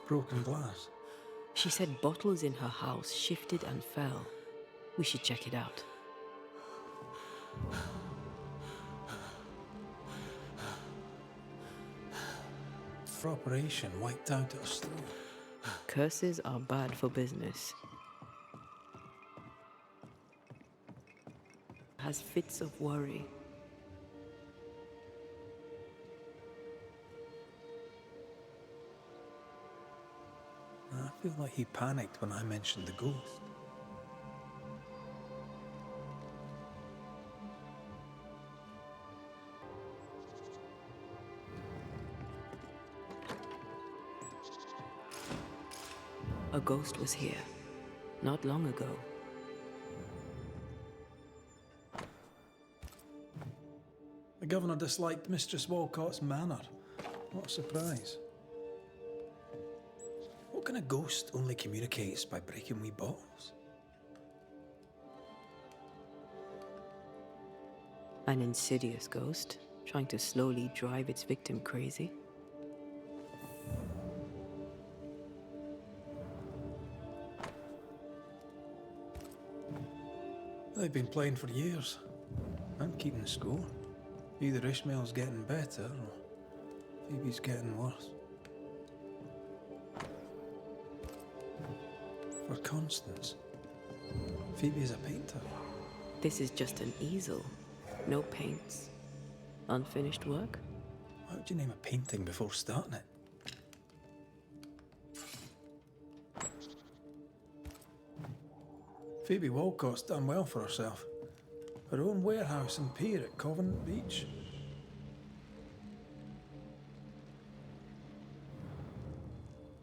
Broken glass. She said bottles in her house shifted and fell. We should check it out. For operation wiped out at a store. Curses are bad for business. Has fits of worry. I feel like he panicked when I mentioned the ghost. A ghost was here, not long ago. The governor disliked Mistress Walcott's manner. What a surprise. What kind of ghost only communicates by breaking wee bottles? An insidious ghost, trying to slowly drive its victim crazy. They've been playing for years. I'm keeping score. Either Ishmael's getting better or Phoebe's getting worse. For Constance, Phoebe's a painter. This is just an easel. No paints. Unfinished work? How would you name a painting before starting it? Phoebe Walcott's done well for herself. Her own warehouse and pier at Covenant Beach.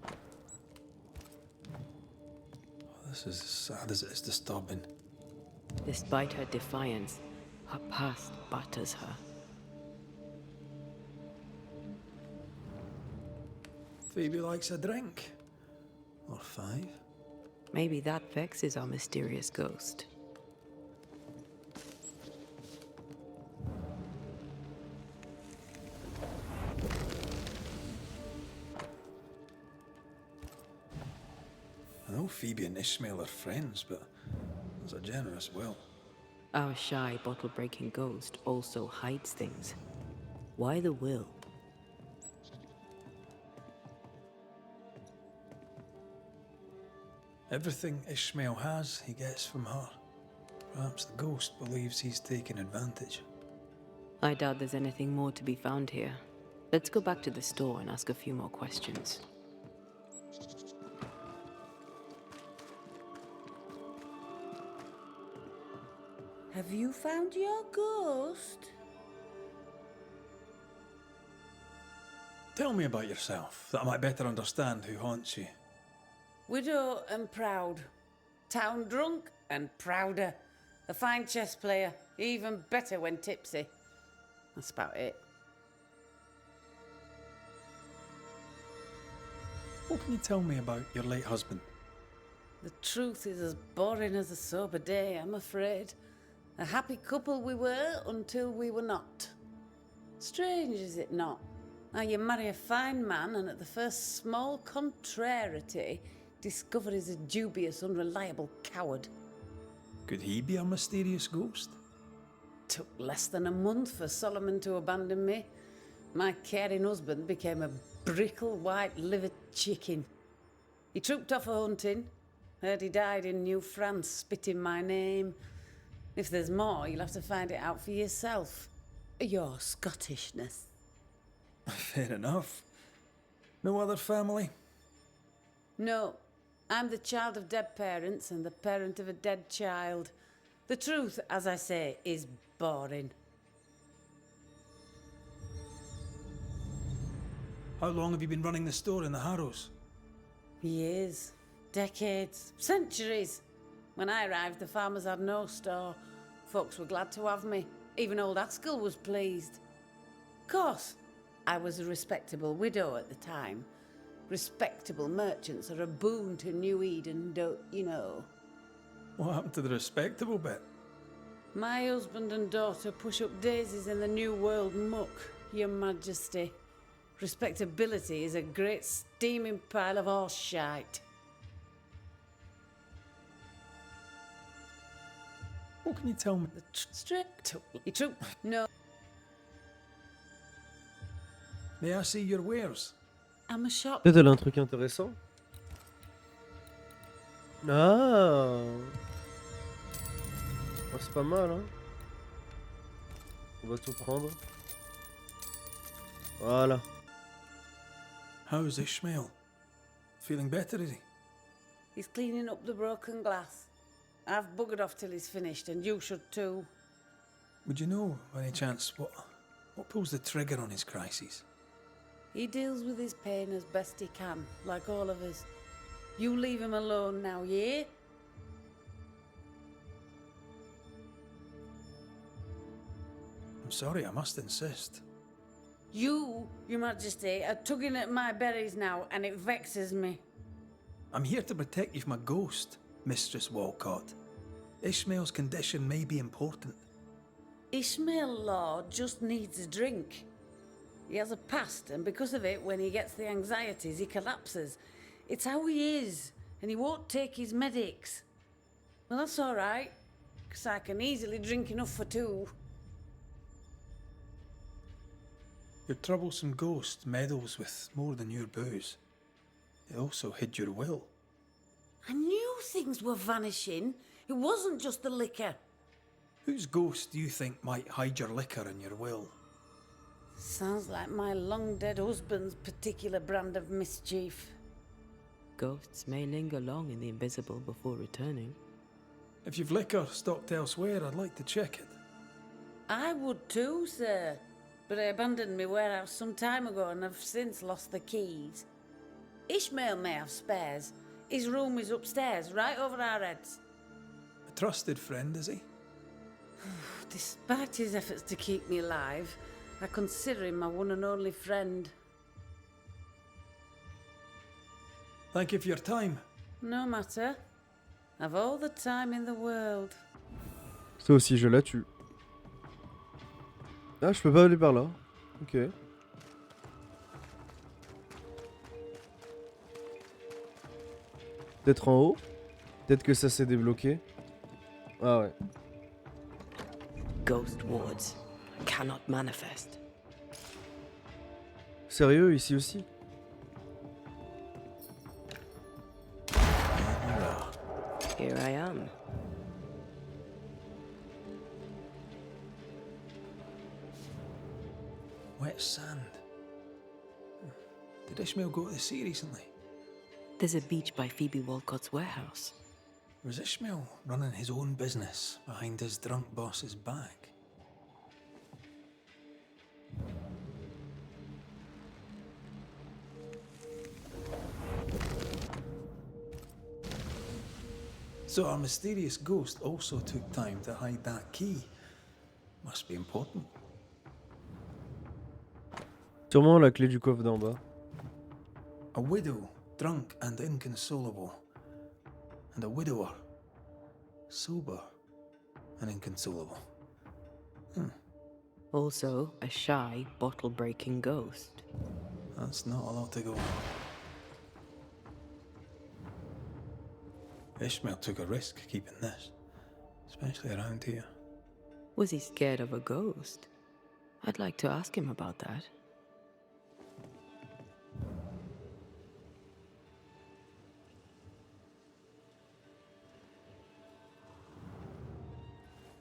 Oh, this is as sad as it is disturbing. Despite her defiance, her past batters her. Phoebe likes a drink. Or 5. Maybe that vexes our mysterious ghost. I know Phoebe and Ishmael are friends, but there's a generous will. Our shy, bottle-breaking ghost also hides things. Why the will? Everything Ishmael has, he gets from her. Perhaps the ghost believes he's taking advantage. I doubt there's anything more to be found here. Let's go back to the store and ask a few more questions. Have you found your ghost? Tell me about yourself, that I might better understand who haunts you. Widow and proud. Town drunk and prouder. A fine chess player, even better when tipsy. That's about it. What can you tell me about your late husband? The truth is as boring as a sober day, I'm afraid. A happy couple we were until we were not. Strange, is it not? Now you marry a fine man and at the first small contrariety, discover he's a dubious, unreliable coward. Could he be a mysterious ghost? Took less than a month for Solomon to abandon me. My caring husband became a brickle white-livered chicken. He trooped off a hunting. Heard he died in New France, spitting my name. If there's more, you'll have to find it out for yourself. Your Scottishness. Fair enough. No other family? No, I'm the child of dead parents and the parent of a dead child. The truth, as I say, is boring. How long have you been running the store in the Harrows? Years, decades, centuries. When I arrived, the farmers had no store. Folks were glad to have me. Even old Haskell was pleased. Of course, I was a respectable widow at the time. Respectable merchants are a boon to New Eden, don't you know? What happened to the respectable bit? My husband and daughter push up daisies in the New World muck, Your Majesty. Respectability is a great steaming pile of horse shite. What can you tell me? The strict. He troop. No, May I see your wares? I'm a shop. Peut-être elle a un truc intéressant. Ah, oh, c'est pas mal, hein. On va tout prendre. Voilà. How's Ishmael? Feeling better, is he? He's cleaning up the broken glass. I've buggered off till he's finished, and you should too. Would you know, by any chance, what pulls the trigger on his crises? He deals with his pain as best he can, like all of us. You leave him alone now, yeah? I'm sorry, I must insist. You, Your Majesty, are tugging at my berries now, and it vexes me. I'm here to protect you from a ghost, Mistress Walcott. Ishmael's condition may be important. Ishmael Law just needs a drink. He has a past, and because of it, when he gets the anxieties, he collapses. It's how he is, and he won't take his medics. Well, that's all right, because I can easily drink enough for two. Your troublesome ghost meddles with more than your booze. It also hid your will. I knew things were vanishing. It wasn't just the liquor. Whose ghost do you think might hide your liquor and your will? Sounds like my long-dead husband's particular brand of mischief. Ghosts may linger long in the invisible before returning. If you've liquor stocked elsewhere, I'd like to check it. I would too, sir. But I abandoned my warehouse some time ago and have since lost the keys. Ishmael may have spares. His room is upstairs, right over our heads. A trusted friend, is he? Despite his efforts to keep me alive, I consider him my one and only friend. Thank you for your time. No matter. I've all the time in the world. Ça aussi, je la tue. Ah, je peux pas aller par là. Ok. Peut-être en haut. Peut-être que ça s'est débloqué. Ah ouais. Ghost wards cannot manifest. Sérieux, ici aussi? Here I am. Wet sand. Did Ishmael go to the sea recently? There's a beach by Phoebe Walcott's warehouse. Was Ishmael running his own business behind his drunk boss's back? So our mysterious ghost also took time to hide that key. Must be important. Sûrement la clé du coffre d'en bas. A widow, drunk and inconsolable. And a widower, sober and inconsolable. Also, a shy, bottle-breaking ghost. That's not a lot to go on. Ishmael took a risk keeping this, especially around here. Was he scared of a ghost? I'd like to ask him about that.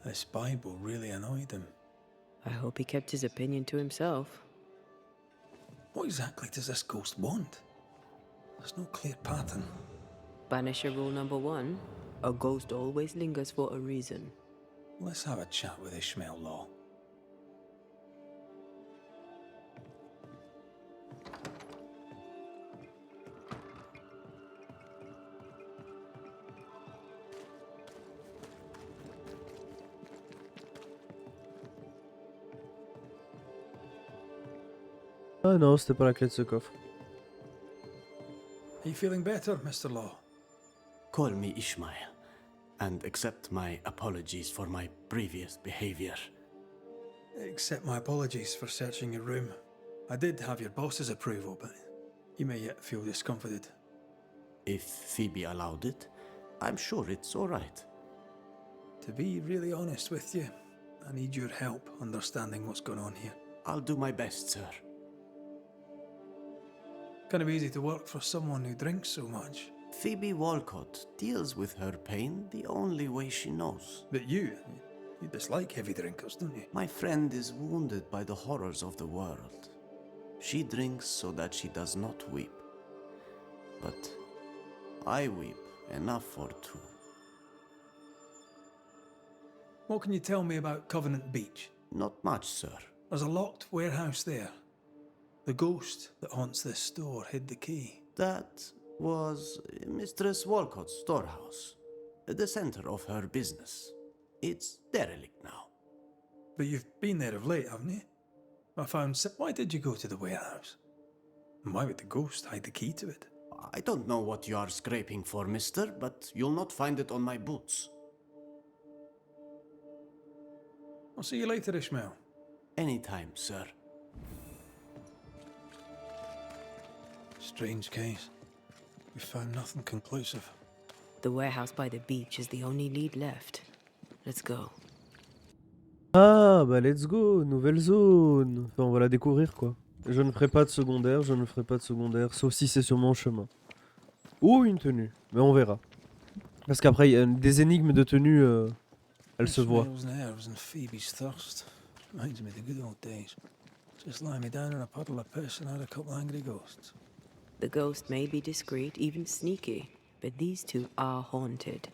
This Bible really annoyed him. I hope he kept his opinion to himself. What exactly does this ghost want? There's no clear pattern. Banisher rule number 1, a ghost always lingers for a reason. Let's have a chat with Ishmael Law. Ah non, c'était pas la clé de ce coffre. Are you feeling better, Mr. Law? Call me Ishmael, and accept my apologies for my previous behavior. Accept my apologies for searching your room. I did have your boss's approval, but you may yet feel discomfited. If Phoebe allowed it, I'm sure it's all right. To be really honest with you, I need your help understanding what's going on here. I'll do my best, sir. Kind of easy to work for someone who drinks so much. Phoebe Walcott deals with her pain the only way she knows. But you dislike heavy drinkers, don't you? My friend is wounded by the horrors of the world. She drinks so that she does not weep. But I weep enough for two. What can you tell me about Covenant Beach? Not much, sir. There's a locked warehouse there. The ghost that haunts this store hid the key. That was Mistress Walcott's storehouse, the center of her business. It's derelict now. But you've been there of late, haven't you? I found... Why did you go to the warehouse? And why would the ghost hide the key to it? I don't know what you are scraping for, mister, but you'll not find it on my boots. I'll see you later, Ishmael. Anytime, sir. Strange case. We found nothing conclusive. The warehouse by the beach is the only lead left. Let's go. Ah, bah let's go, nouvelle zone. Enfin, on va la découvrir quoi. Je ne ferai pas de secondaire, sauf si c'est sur mon chemin. Ou une tenue, mais on verra. Parce qu'après, il y a des énigmes de tenue, elles se voient. Ishmael's nerves and Phoebe's thirst. Reminds me of the good old days. Just lie me down in a puddle of piss and had a couple angry ghosts. The ghost may be discreet, even sneaky, but these two are haunted.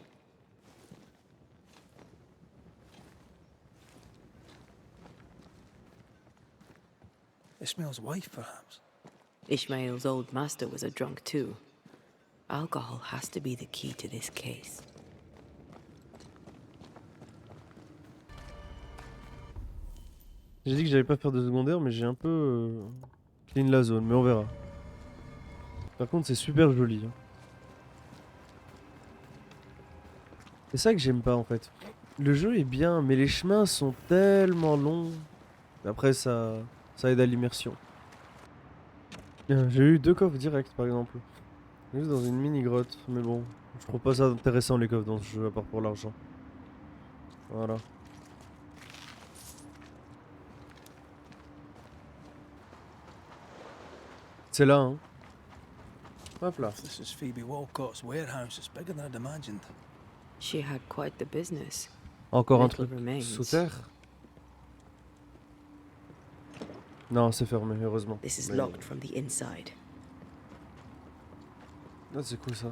Ishmael's wife, perhaps? Ishmael's old master was a drunk too. Alcohol has to be the key to this case. J'ai dit que j'allais pas faire de secondaire, mais j'ai un peu clean la zone, mais on verra. Par contre, c'est super joli. Hein. C'est ça que j'aime pas en fait. Le jeu est bien, mais les chemins sont tellement longs. Après, ça aide à l'immersion. J'ai eu 2 coffres directs par exemple. Juste dans une mini grotte, mais bon, je trouve pas ça intéressant les coffres dans ce jeu à part pour l'argent. Voilà. C'est là, hein. Hop là. If this is Phoebe Walcott's warehouse, it's bigger than I'd imagined. She had quite the business. Encore un Little truc remains. sous terre. Non, c'est fermé, heureusement. This is Mais- locked from the inside. Ah, c'est cool ça.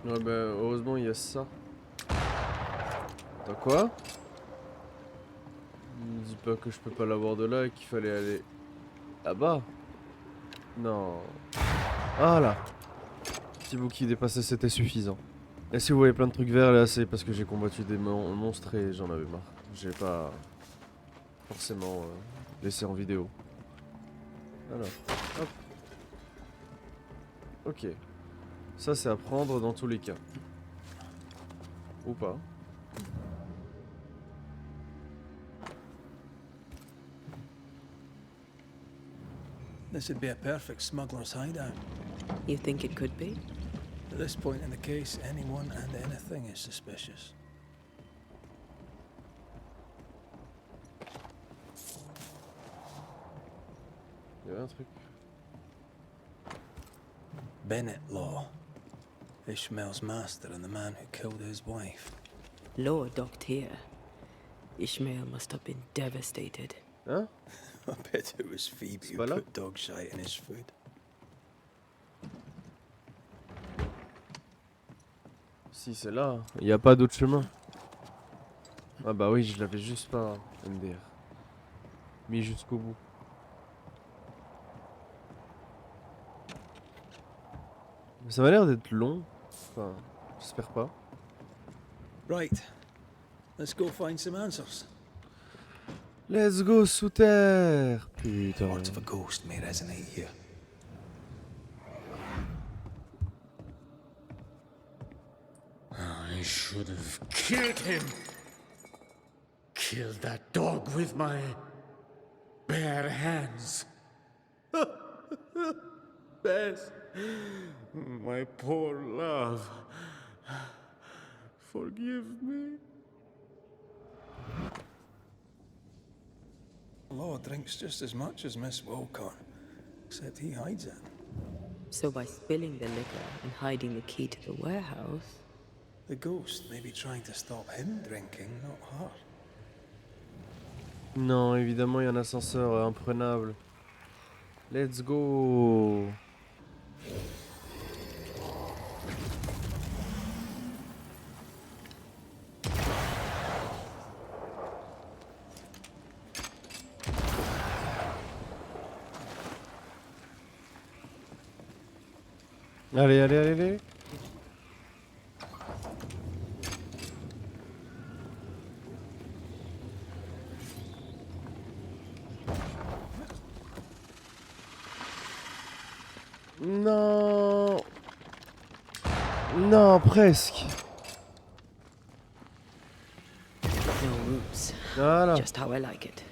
Ouais, bah, heureusement, il y a ça. Attends, quoi? Ne dis pas que je peux pas l'avoir de là et qu'il fallait aller là-bas. Non. Ah là. Petit bout qui dépassait, c'était suffisant. Et si vous voyez plein de trucs verts là, c'est parce que j'ai combattu des monstres et j'en avais marre. J'ai pas forcément laissé en vidéo. Alors, hop. Ok. Ça c'est à prendre dans tous les cas. Ou pas. This would be a perfect smuggler's hideout. You think it could be? At this point in the case, anyone and anything is suspicious. Il y avait un truc. Bennett Law. Ishmael's master and the man who killed his wife. Law docked here. Ishmael must have been devastated. Hein? I bet it was Phoebe who Voilà. put dog shite in his food. Si c'est là, il n'y a pas d'autre chemin. Ah bah oui, je l'avais juste pas MDR. Mis jusqu'au bout. Mais ça m'a l'air d'être long. Enfin, j'espère pas. Right. Let's go find some answers. Let's go sous terre. Putain. Words of a ghost may resonate here. should have killed him. Killed that dog with my bare hands. Bess, my poor love. Forgive me. The law drinks just as much as Miss Wilcott, except he hides it. So by spilling the liquor and hiding the key to the warehouse... The ghost may be trying to stop him drinking, not her. Non, évidemment, il y a un ascenseur imprenable. Let's go. Allez, allez, allez, allez. Non. Non, presque. No roots. Voilà. Just how I like it.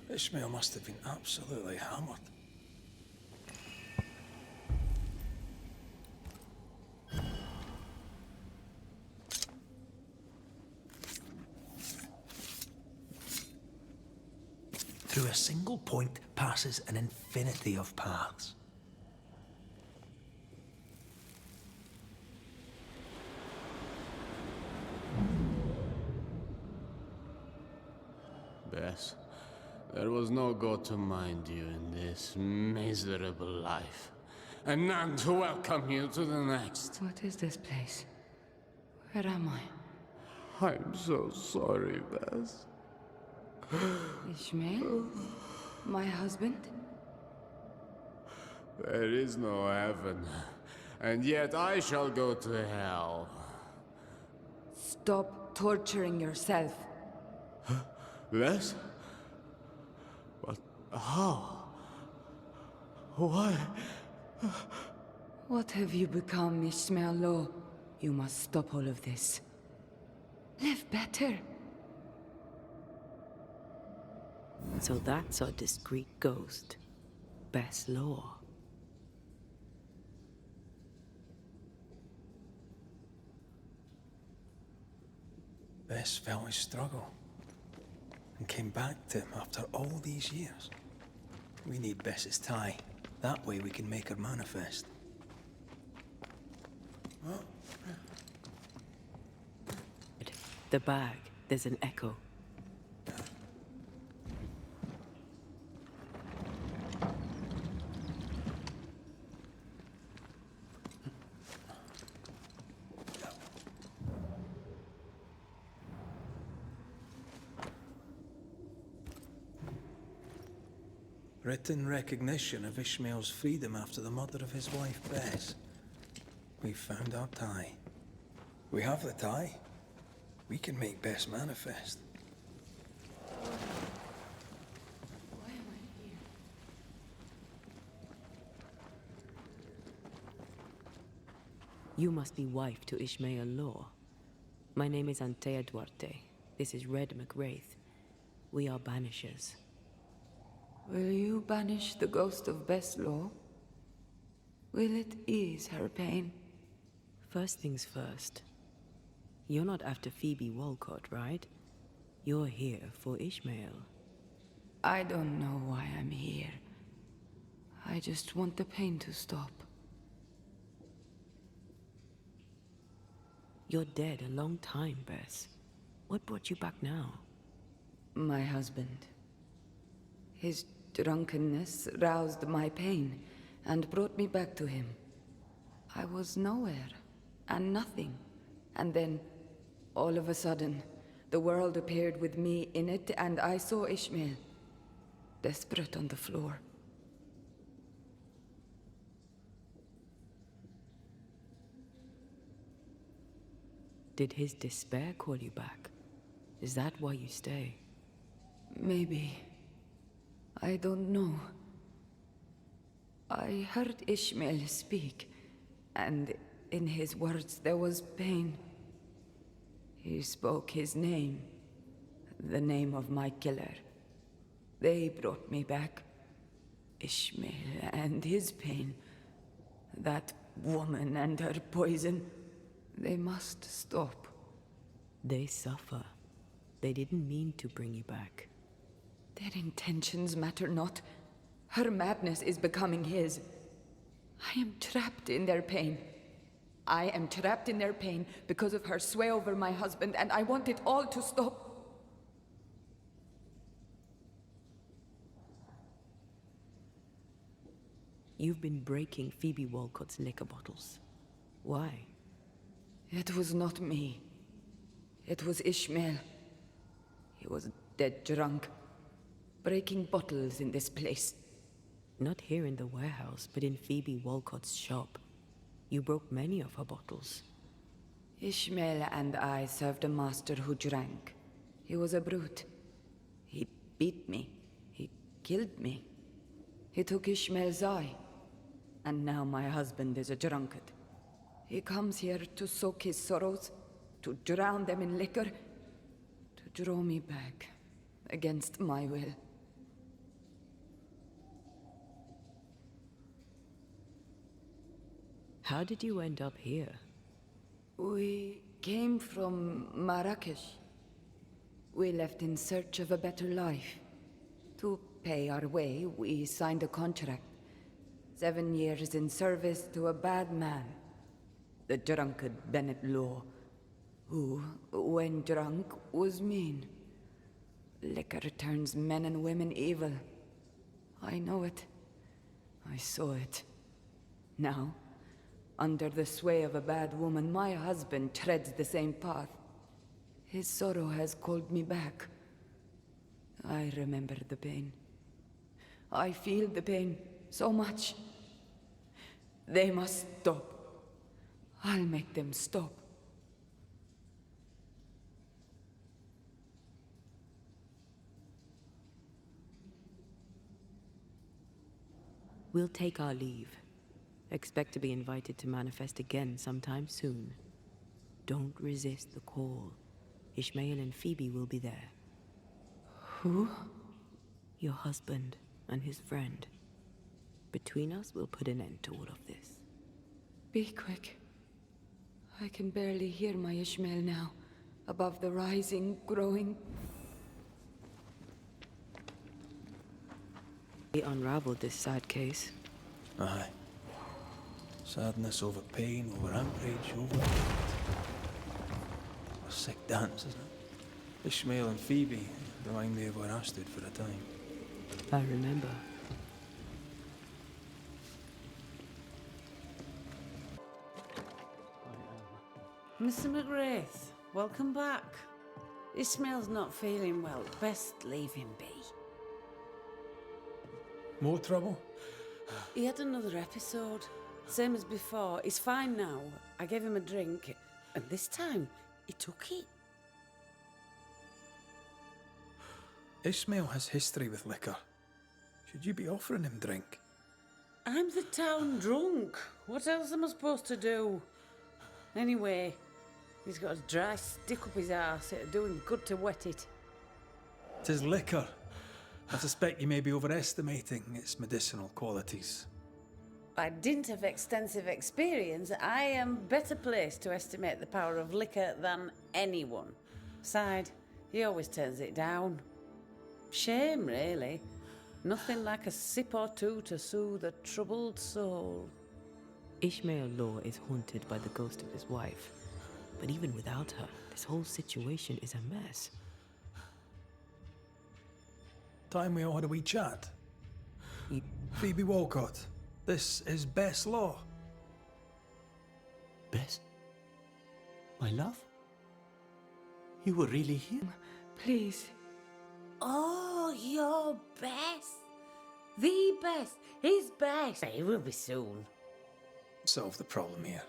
Ishmael must have been absolutely hammered. Through a single point passes an infinity of paths. Bess, there was no God to mind you in this miserable life, and none to welcome you to the next. What is this place? Where am I? I'm so sorry, Bess. Ishmael? My husband? There is no heaven, and yet I shall go to hell. Stop torturing yourself. Bess? But how? Why? What have you become, Ishmael Law? You must stop all of this. Live better. So that's our discreet ghost. Best law. Bess felt his struggle and came back to him after all these years. We need Bess's tie. That way we can make her manifest. The bag. There's an echo. Written recognition of Ishmael's freedom after the murder of his wife, Bess. We've found our tie. We have the tie. We can make Bess manifest. Why am I here? You must be wife to Ishmael Law. My name is Antea Duarte. This is Red McWraith. We are Banishers. Will you banish the ghost of Bess Law? Will it ease her pain? First things first. You're not after Phoebe Walcott, right? You're here for Ishmael. I don't know why I'm here. I just want the pain to stop. You're dead a long time, Bess. What brought you back now? My husband. His drunkenness roused my pain and brought me back to him. I was nowhere and nothing. And then, all of a sudden, the world appeared with me in it, and I saw Ishmael, desperate on the floor. Did his despair call you back? Is that why you stay? Maybe. I don't know. I heard Ishmael speak, and in his words there was pain. He spoke his name, the name of my killer. They brought me back. Ishmael and his pain. That woman and her poison. They must stop. They suffer. They didn't mean to bring you back. Their intentions matter not. Her madness is becoming his. I am trapped in their pain. I am trapped in their pain because of her sway over my husband, and I want it all to stop. You've been breaking Phoebe Walcott's liquor bottles. Why? It was not me. It was Ishmael. He was dead drunk, breaking bottles in this place. Not here in the warehouse, but in Phoebe Walcott's shop. You broke many of her bottles. Ishmael and I served a master who drank. He was a brute. He beat me. He killed me. He took Ishmael's eye. And now my husband is a drunkard. He comes here to soak his sorrows, to drown them in liquor, to draw me back, against my will. How did you end up here? We came from Marrakesh. We left in search of a better life. To pay our way, we signed a contract. 7 years in service to a bad man. The drunkard Bennett Law, who, when drunk, was mean. Liquor turns men and women evil. I know it. I saw it. Now, under the sway of a bad woman, my husband treads the same path. His sorrow has called me back. I remember the pain. I feel the pain so much. They must stop. I'll make them stop. We'll take our leave. Expect to be invited to manifest again sometime soon. Don't resist the call. Ishmael and Phoebe will be there. Who? Your husband and his friend. Between us, we'll put an end to all of this. Be quick. I can barely hear my Ishmael now, above the rising, growing... We unraveled this sad case. Aye. Sadness over pain, over outrage, over hate. A sick dance, isn't it? Ishmael and Phoebe remind me of where I stood for a time. I remember. Mr. McWraith, welcome back. Ishmael's not feeling well. Best leave him be. More trouble? He had another episode. Same as before. He's fine now. I gave him a drink, and this time, he took it. Ishmael has history with liquor. Should you be offering him drink? I'm the town drunk. What else am I supposed to do? Anyway, he's got a dry stick up his arse. It'd do him good to wet it. 'Tis liquor. I suspect you may be overestimating its medicinal qualities. By dint of extensive experience, I am better placed to estimate the power of liquor than anyone. Besides, he always turns it down. Shame, really. Nothing like a sip or two to soothe a troubled soul. Ishmael Law is haunted by the ghost of his wife. But even without her, this whole situation is a mess. Time we all had a wee chat. You- Phoebe Walcott, this is Bess Law. Bess? My love? You were really here? Please. Oh, your best. The best. His best. He will be soon. Solve the problem here.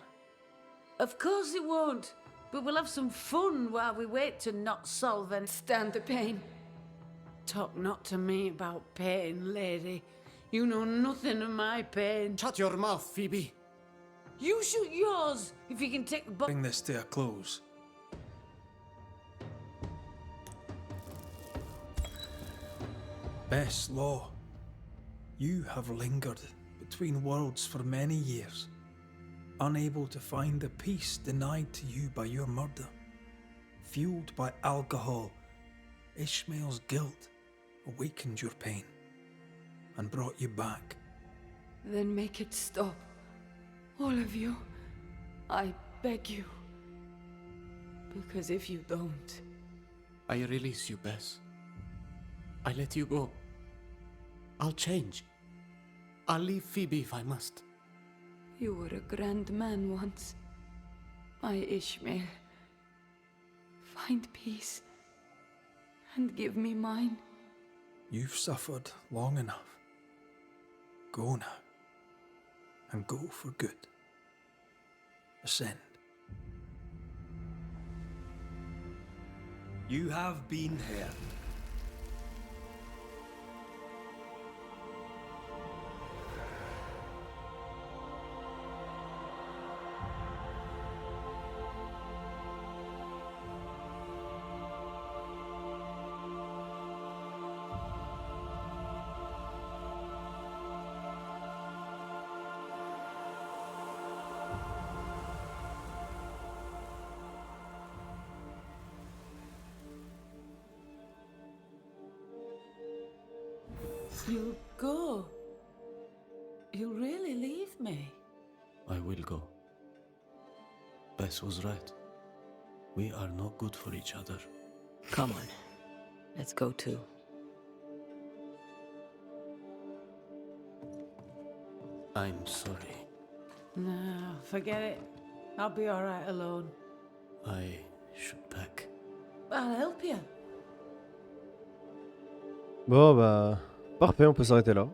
Of course it won't. But we'll have some fun while we wait to not solve and Stand the pain. talk not to me about pain, lady. You know nothing of my pain. Shut your mouth, Phoebe. You shoot yours if you can take the Bring this to a close. Bess Law, you have lingered between worlds for many years, unable to find the peace denied to you by your murder. Fueled by alcohol, Ishmael's guilt awakened your pain and brought you back. Then make it stop. All of you. I beg you. Because if you don't... I release you, Bess. I let you go. I'll change. I'll leave Phoebe if I must. You were a grand man once. My Ishmael. Find peace. And give me mine. You've suffered long enough. Go now. And go for good. Ascend. You have been here. You'll go. You'll really leave me. I will go. Bess was right. We are not good for each other. Come on. Let's go too. I'm sorry. No, forget it. I'll be alright alone. I should pack. I'll help you. Bon bah... Parfait, on peut s'arrêter là.